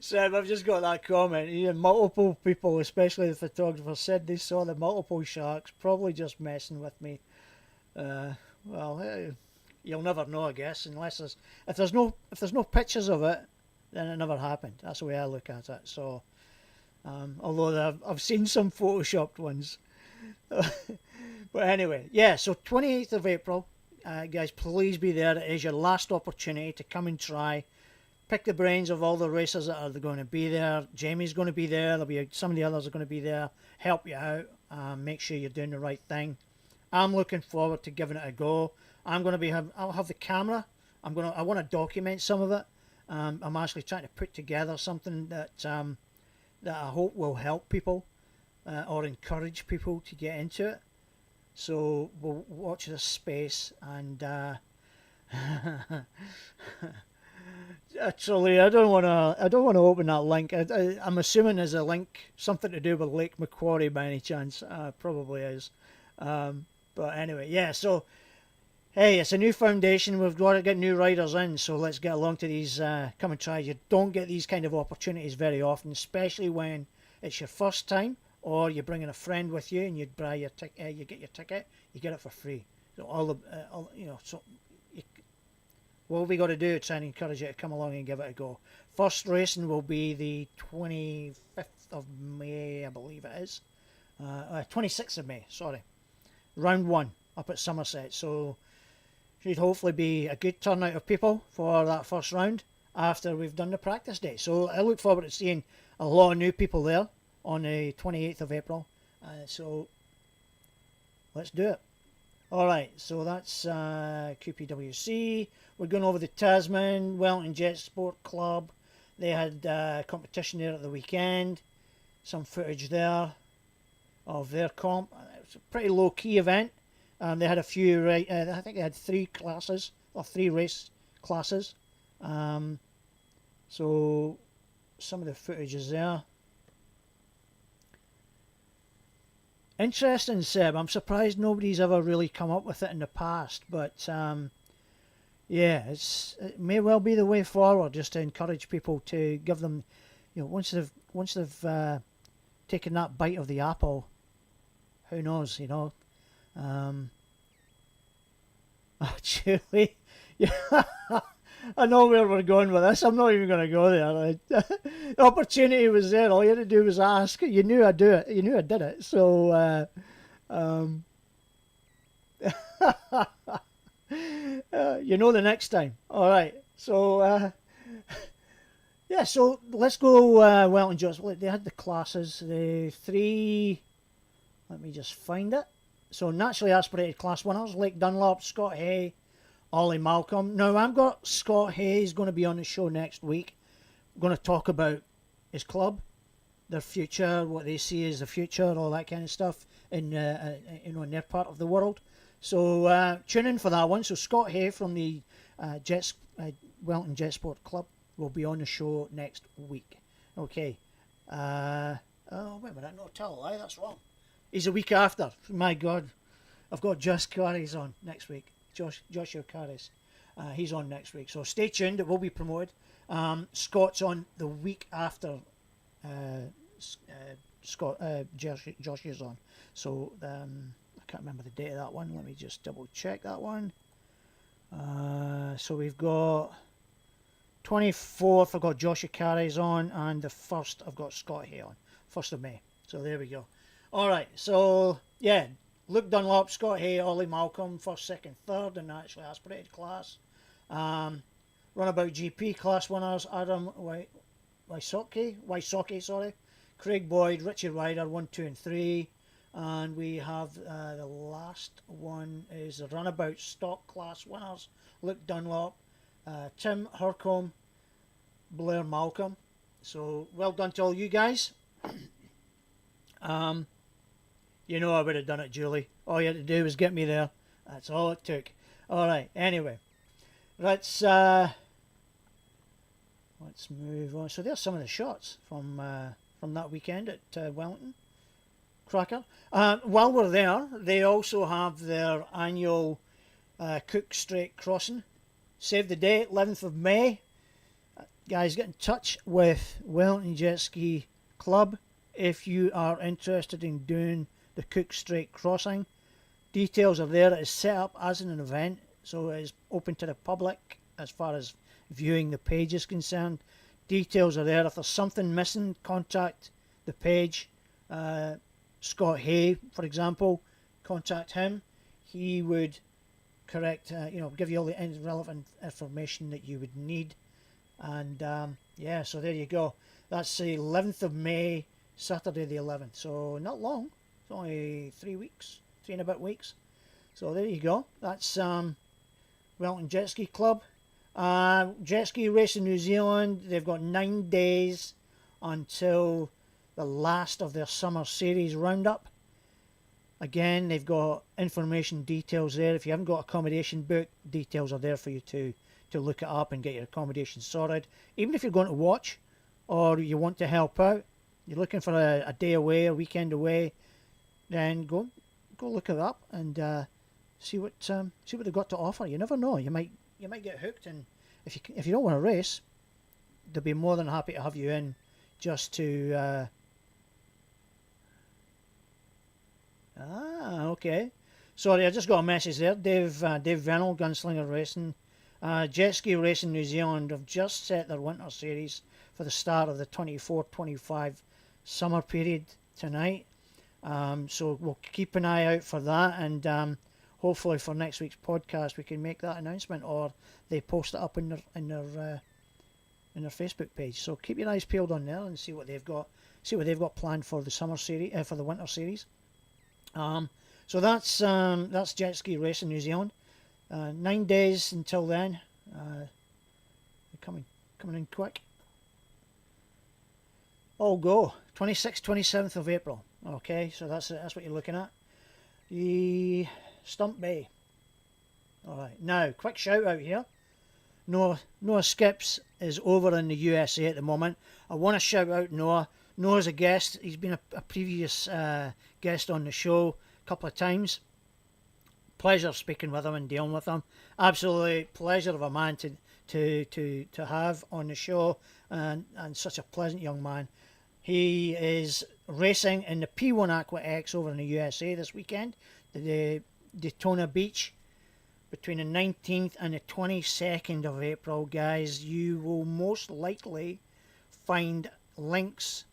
Seb, I've just got that comment. Multiple people, especially the photographer, said they saw the multiple sharks. Probably just messing with me. Well, you'll never know, I guess, unless if there's no pictures of it, then it never happened. That's the way I look at it. So, although I've seen some photoshopped ones. But anyway, yeah. So 28th of April, guys, please be there. It is your last opportunity to come and try. Pick the brains of all the racers that are going to be there. Jamie's going to be there. There'll be some of the others are going to be there. Help you out. Make sure you're doing the right thing. I'm looking forward to giving it a go. I'll have the camera. I want to document some of it. I'm actually trying to put together something that I hope will help people or encourage people to get into it. So we'll watch this space, and actually, I don't want to open that link. I'm assuming there's a link, something to do with Lake Macquarie by any chance. Probably is. But anyway, yeah. So hey, it's a new foundation. We've got to get new riders in. So let's get along to these. Come and try. You don't get these kind of opportunities very often, especially when it's your first time, or you're bringing a friend with you and you buy your you get your ticket, you get it for free. So what we got to do is try and encourage you to come along and give it a go. First racing will be the 25th of May, I believe it is. 26th of May, sorry. Round 1 up at Somerset. So should hopefully be a good turnout of people for that first round after we've done the practice day. So I look forward to seeing a lot of new people there on the 28th of April. So let's do it. All right, so that's QPWC. We're going over the Tasman Wellington Jet Sport Club. They had competition there at the weekend. Some footage there of their comp. It was a pretty low-key event. They had a few, I think they had 3 classes, or 3 race classes. So some of the footage is there. Interesting, Seb. I'm surprised nobody's ever really come up with it in the past, but yeah, it may well be the way forward, just to encourage people to give them, once they've taken that bite of the apple, who knows, Actually, yeah, I know where we're going with this. I'm not even going to go there. The opportunity was there. All you had to do was ask. You knew I'd do it. You knew I did it. So, the next time. All right. So, yeah. So let's go. Wellington Jones. They had the classes. The 3. Let me just find it. So naturally aspirated class winners: Lake Dunlop, Scott Hay, Ollie Malcolm. Now, I've got Scott Hayes going to be on the show next week. I'm going to talk about his club their future, what they see as the future, all that kind of stuff in in their part of the world. So tune in for that one. So Scott Hay from the Wellington Jet Sport Club will be on the show next week. Okay. Oh wait a minute, no, tell a lie, that's wrong. He's a week after. My God, I've got Josh Carey's on next week. Joshua Carey's. He's on next week. So stay tuned. It will be promoted. Scott's on the week after Josh is on. So I can't remember the date of that one. Let me just double check that one. So we've got 24th. I've got Joshua Carey's on, and the 1st I've got Scott Hay on. 1st of May. So there we go. All right. So yeah, Luke Dunlop, Scott Hay, Ollie Malcolm, 1st, 2nd, 3rd, in actually aspirated class. Runabout GP class winners: Adam Wysocki, sorry, Craig Boyd, Richie Ryder, 1, 2, and 3, and we have the last one is the runabout stock class winners: Luke Dunlop, Tim Hercombe, Blair Malcolm. So well done to all you guys. You know I would have done it, Julie. All you had to do was get me there. That's all it took. All right. Anyway, let's move on. So there's some of the shots from that weekend at Wellington. Cracker. While we're there, they also have their annual Cook Strait Crossing. Save the date, 11th of May. Guys, get in touch with Wellington Jetski Club if you are interested in doing the Cook Strait Crossing. Details are there. It is set up as an event, so it is open to the public as far as viewing the page is concerned. Details are there. If there's something missing, contact the page. Scott Hay, for example, contact him. He would correct, give you all the relevant information that you would need. And yeah, so there you go. That's the 11th of May, Saturday the 11th. So not long. It's only 3 weeks, 3 and a bit weeks. So there you go. That's Wellington Jetski Club. Jetski Racing New Zealand, they've got 9 days until the last of their summer series roundup. Again, they've got information details there. If you haven't got accommodation booked, details are there for you to look it up and get your accommodation sorted. Even if you're going to watch or you want to help out, you're looking for a day away, a weekend away, then go look it up and see what they've got to offer. You never know. You might get hooked, and if you don't want to race, they'll be more than happy to have you in just to. Okay. Sorry, I just got a message there. Dave Venel, Gunslinger Racing. Jetski Racing New Zealand have just set their winter series for the start of the 24-25 summer period tonight. So we'll keep an eye out for that, and hopefully for next week's podcast we can make that announcement, or they post it up in their Facebook page. So keep your eyes peeled on there and see what they've got planned for the summer series, for the winter series. So that's Jetski Racing New Zealand. 9 days until then. They're coming in quick. All go 26th, 27th of April. Okay, so that's what you're looking at. The Stump Bay. All right, now quick shout out here. Noah Skips is over in the USA at the moment. I want to shout out Noah. Noah's a guest. He's been a previous guest on the show a couple of times. Pleasure speaking with him and dealing with him. Absolutely pleasure of a man to have on the show, and such a pleasant young man. He is racing in the P1 Aqua X over in the USA this weekend, the Daytona Beach, between the 19th and the 22nd of April. Guys, you will most likely find links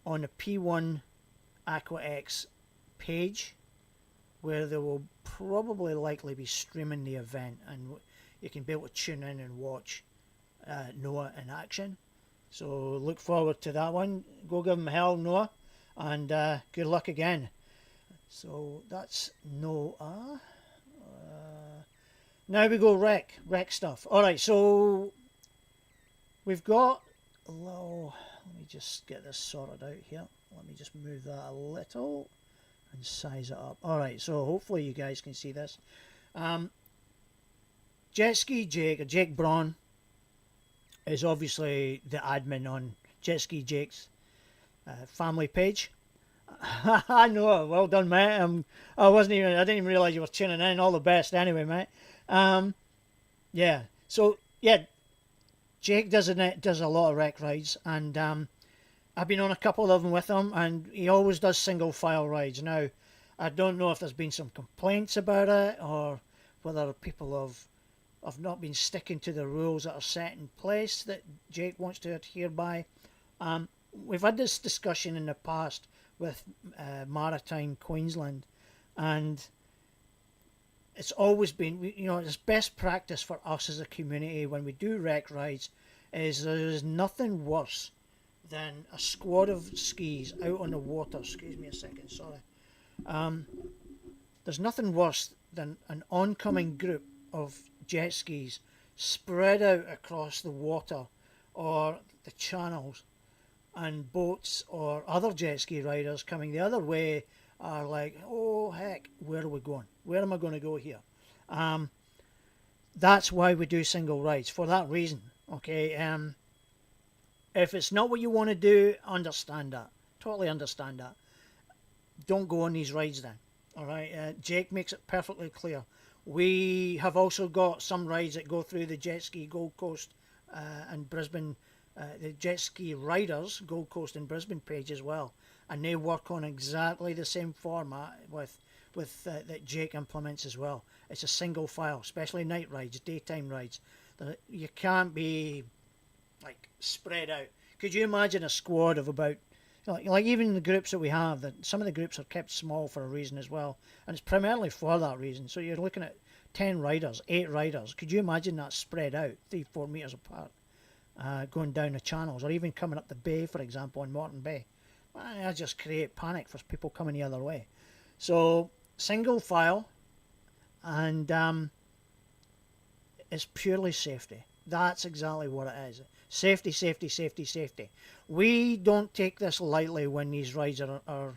on the P1 Aqua X page, where they will probably likely be streaming the event, and you can be able to tune in and watch Noah in action. So look forward to that one. Go give him hell, Noah, and good luck again. So that's Noah. Now we go rec stuff. All right, so we've got a little. Let me me just get this sorted out here. Let me just move that a little and size it up. Alright, so hopefully you guys can see this. Jetski Jake, or Jake Braun, is obviously the admin on Jetski Jake's family page. I know, well done, mate. I didn't even realise you were tuning in. All the best anyway, mate. Yeah, so, yeah, Jake does a lot of rec rides, and I've been on a couple of them with him, and he always does single file rides. Now, I don't know if there's been some complaints about it, or whether people have not been sticking to the rules that are set in place that Jake wants to adhere by. We've had this discussion in the past with Maritime Queensland, and it's always been, it's best practice for us as a community when we do rec rides is there is nothing worse than a squad of skis out on the water. Excuse me a second, sorry. There's nothing worse than an oncoming group of jet skis spread out across the water or the channels, and boats or other jet ski riders coming the other way are like, oh heck, where are we going? Where am I going to go here? That's why we do single rides, for that reason. Okay, if it's not what you want to do, understand that. Totally understand that. Don't go on these rides then. Alright, Jake makes it perfectly clear. We have also got some rides that go through the Jet Ski Gold Coast and Brisbane, the Jet Ski Riders Gold Coast and Brisbane page as well, and they work on exactly the same format with that Jake implements as well. It's a single file, especially night rides, daytime rides. You can't be like spread out. Could you imagine a squad of about, like even the groups that we have, that some of the groups are kept small for a reason as well, and it's primarily for that reason. So you're looking at 10 riders, 8 riders. Could you imagine that spread out 3-4 meters apart, going down the channels, or even coming up the bay, for example, in Moreton Bay? I just create panic for people coming the other way. So single file, and it's purely safety. That's exactly what it is. Safety, safety, safety, safety. We don't take this lightly when these rides are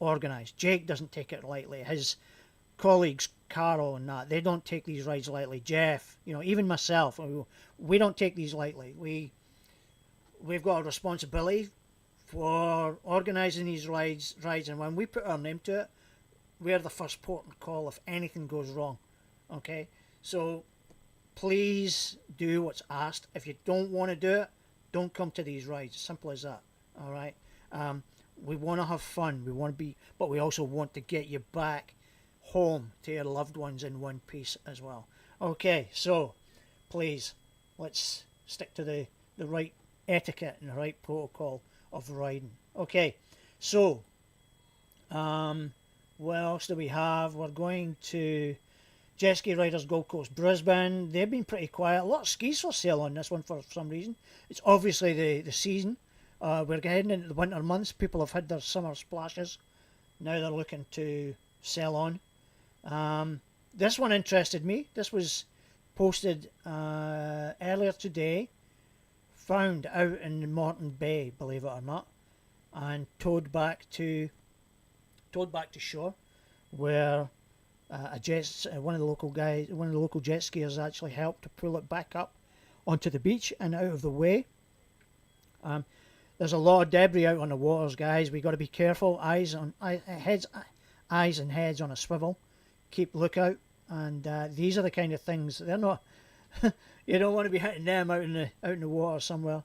organised. Jake doesn't take it lightly. His colleagues, Carol and that, they don't take these rides lightly. Jeff, even myself, we don't take these lightly. We've got a responsibility for organising these rides, and when we put our name to it, we're the first port of call if anything goes wrong. Okay, so please do what's asked. If you don't want to do it, don't come to these rides. Simple as that. All right. We want to have fun. We want to be, but we also want to get you back home to your loved ones in one piece as well. Okay, so please let's stick to the right etiquette and the right protocol of riding. Okay, so what else do we have? We're going to Jet Ski Riders Gold Coast Brisbane. They've been pretty quiet. A lot of skis for sale on this one for some reason. It's obviously the season. We're getting into the winter months. People have had their summer splashes. Now they're looking to sell on. This one interested me. This was posted earlier today. Found out in Moreton Bay, believe it or not, and towed back to shore, where one of the local jet skiers actually helped to pull it back up onto the beach and out of the way. There's a lot of debris out on the waters, guys. We got to be careful. Eyes and heads on a swivel. Keep lookout. And these are the kind of things. They're not. You don't want to be hitting them out in the water somewhere.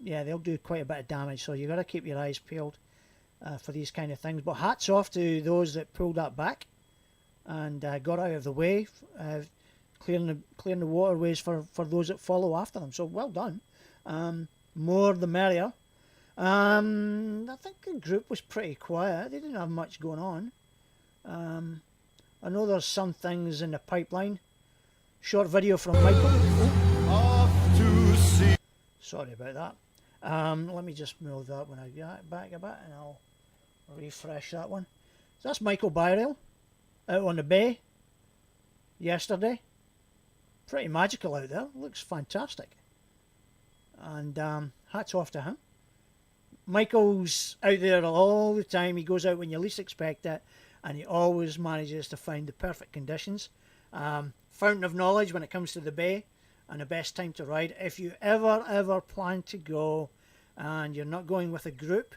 Yeah, they'll do quite a bit of damage. So you got to keep your eyes peeled for these kind of things. But hats off to those that pulled that back and got out of the way, clearing the waterways for those that follow after them. So well done. More the merrier. I think the group was pretty quiet. They didn't have much going on. I know there's some things in the pipeline. Short video from Michael. Off to sea. Sorry about that. Let me just move that when I get back a bit, and I'll refresh that one. So that's Michael Byrail out on the bay yesterday. Pretty magical out there. Looks fantastic. And hats off to him. Michael's out there all the time. He goes out when you least expect it, and he always manages to find the perfect conditions. Fountain of knowledge when it comes to the bay, and the best time to ride. If you ever plan to go and you're not going with a group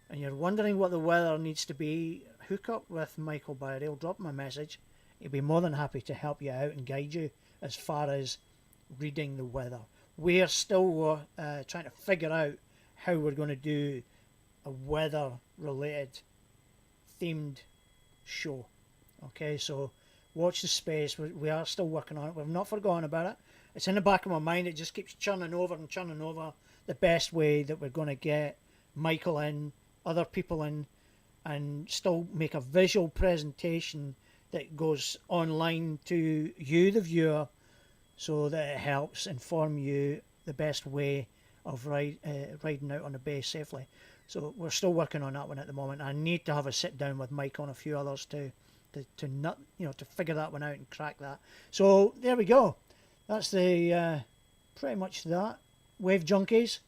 and you're wondering what the weather needs to be, hook up with Michael by rail, drop him a message. He'll be more than happy to help you out and guide you as far as reading the weather. We're still trying to figure out how we're going to do a weather related themed show. Okay, so watch the space. We are still working on it. We've not forgotten about it. It's in the back of my mind. It just keeps churning over the best way that we're going to get Michael in, other people in, and still make a visual presentation that goes online to you, the viewer, so that it helps inform you the best way of riding out on the bay safely. So we're still working on that one at the moment. I need to have a sit down with Michael and a few others to figure that one out and crack that. So there we go. That's the pretty much that. Wave junkies,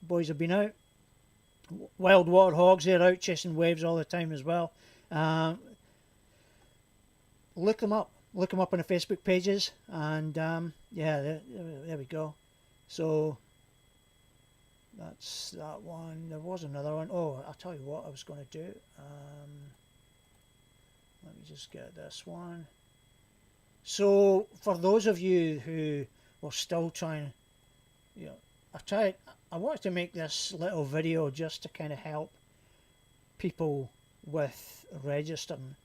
boys have been out. Wild water hogs, they're out chasing waves all the time as well. Look them up on the Facebook pages, and yeah, there we go. So that's that one. There was another one. Oh, I'll tell you what I was going to do. Let me just get this one. So for those of you who were still trying, I wanted to make this little video just to kind of help people with registering.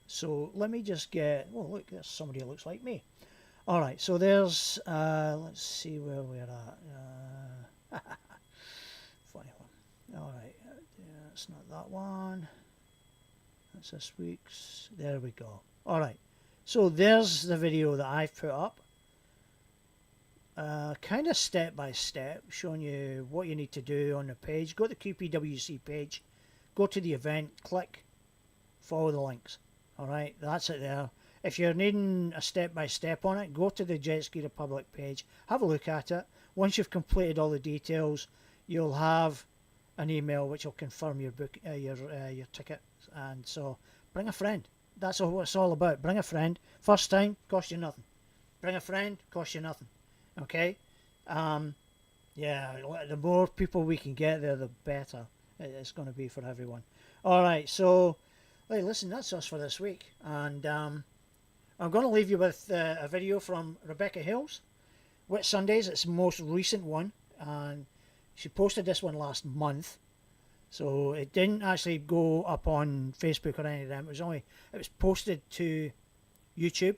So let me just get, oh look, there's somebody who looks like me. Alright, so there's, let's see where we're at. Funny one. Alright, it's not that one. That's this week's, there we go. Alright, so there's the video that I've put up. Kind of step by step, showing you what you need to do on the page. Go to the QPWC page, go to the event, click, follow the links. Alright, that's it there. If you're needing a step by step on it, go to the Jetski Republic page, have a look at it. Once you've completed all the details, you'll have an email which will confirm your book, your ticket. And so bring a friend. That's what it's all about. Bring a friend. First time, cost you nothing. Bring a friend, cost you nothing. Okay? Yeah, the more people we can get there, the better it's going to be for everyone. Alright, so hey, listen, that's us for this week. And I'm going to leave you with a video from Rebecca Hills. Whit Sundays, it's the most recent one. And she posted this one last month. So it didn't actually go up on Facebook or any of them. It was posted to YouTube.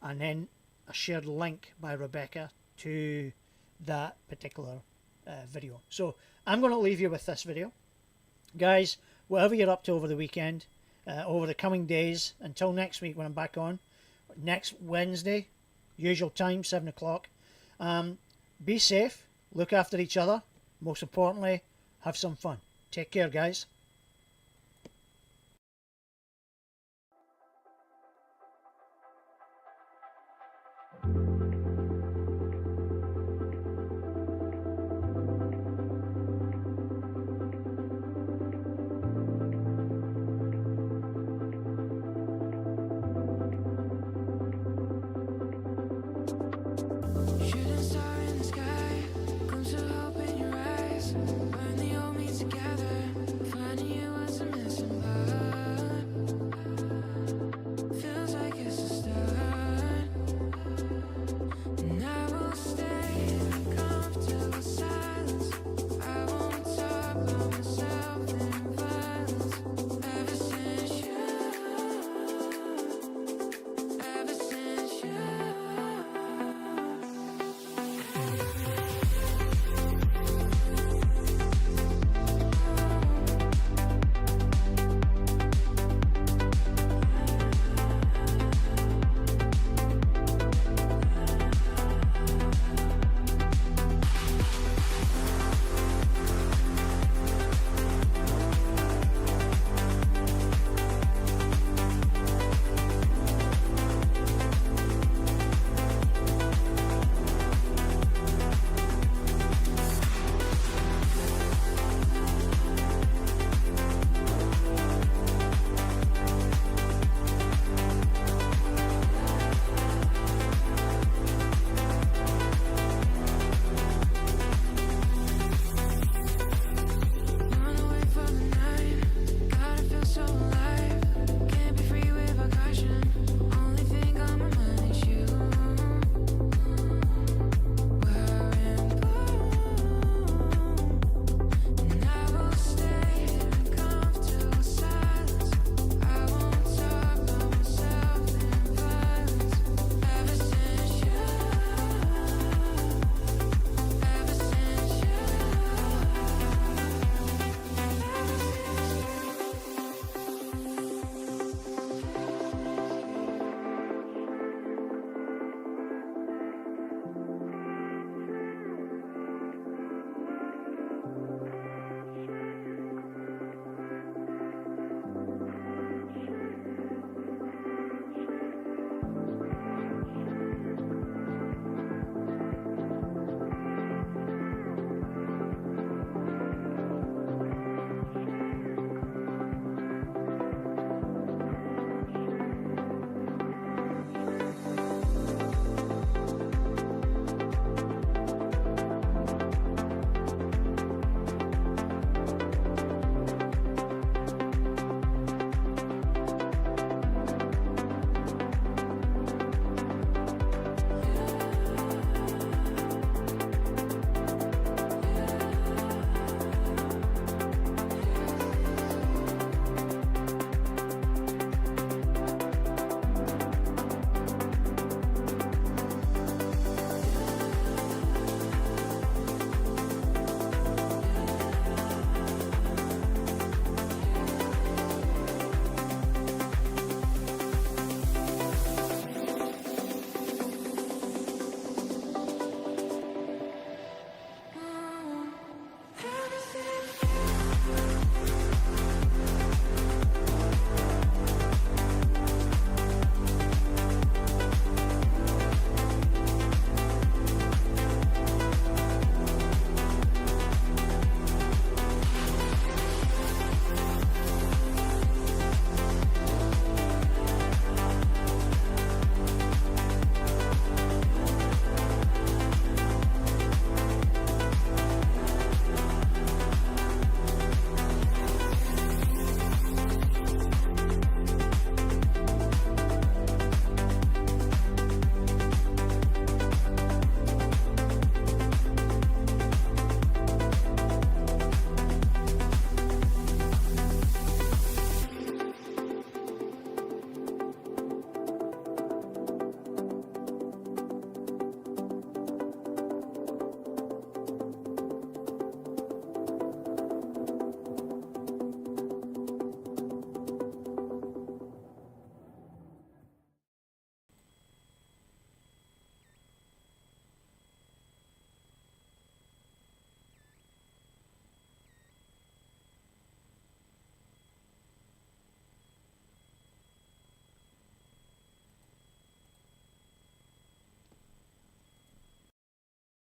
And then a shared link by Rebecca to that particular video. So I'm going to leave you with this video. Guys, whatever you're up to over the weekend, over the coming days, until next week when I'm back on, next Wednesday, usual time, 7 o'clock. Be safe, look after each other, most importantly, have some fun. Take care, guys.